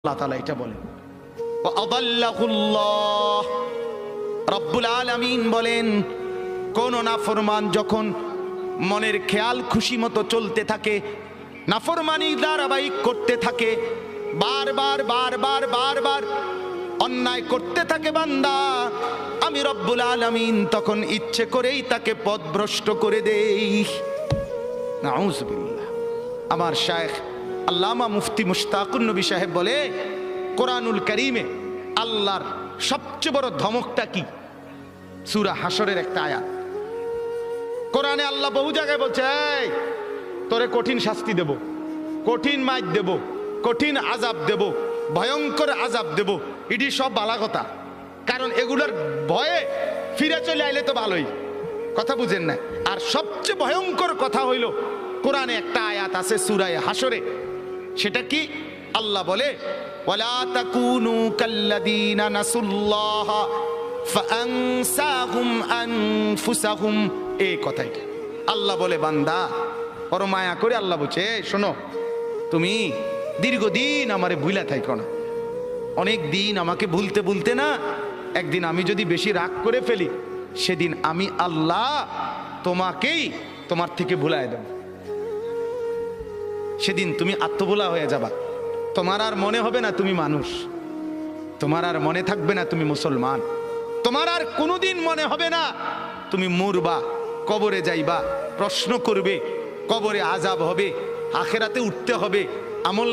আল্লাহ তাআলা এটা বলেন, ওয়া আদাল্লাহুল্লাহ, রব্বুল আলামিন বলেন, কোন নাফরমান যখন মনের খেয়াল খুশি মতো চলতে থাকে, নাফরমানি ধারাবাহিক করতে থাকে, বারবার বারবার বারবার অন্যায় করতে থাকে বান্দা, আমি রব্বুল আলামিন তখন ইচ্ছে করেই তাকে পথভ্রষ্ট করে দেই। নাউযুবিল্লাহ। আমার শায়েখ আল্লামা মুফতি মুশতাকুন নবী সাহেব বলে, কোরআনুল কারীমে আল্লাহর সবচেয়ে বড় ধমকটা কি? সূরা হাশরের একটা আয়াত। কোরআনে আল্লাহ বহু জায়গায় বলছে, এই তোরে কঠিন শাস্তি দেব, কঠিন মাইর দেব, কঠিন আযাব দেব, ভয়ঙ্কর আযাব দেব। এটি সব বালা কথা, কারণ এগুলোর ভয়ে ফিরে চলে আইলে তো ভালোই, কথা বুঝেন না? আর সবচেয়ে ভয়ঙ্কর কথা হইল, কোরআনে একটা আয়াত আছে সূরা হাশরে, সেটা কি? আল্লাহ বলে, ওয়ালা তাকুনু কাল্লাযীনা নাসুল্লাহ ফাআনসাহুম আনফুসাহুম। এই কথাই আল্লাহ বলে, বান্দা বড় মায়া করে আল্লাহ বলছে, শোনো, তুমি দীর্ঘদিন আমারে ভুলা থাইকো না। অনেক দিন আমাকে ভুলতে ভুলতে না, একদিন আমি যদি বেশি রাগ করে ফেলি, সেদিন আমি আল্লাহ তোমাকেই তোমার থেকে ভুলায় দেব। সেদিন তুমি আত্মভোলা হয়ে যাবা, তোমার আর মনে হবে না তুমি মানুষ, তোমার আর মনে থাকবে না তুমি মুসলমান, তোমার আর কোনোদিন মনে হবে না তুমি মরবা, কবরে যাইবা, প্রশ্ন করবে, কবরে আযাব হবে, আখিরাতে উঠতে হবে, আমল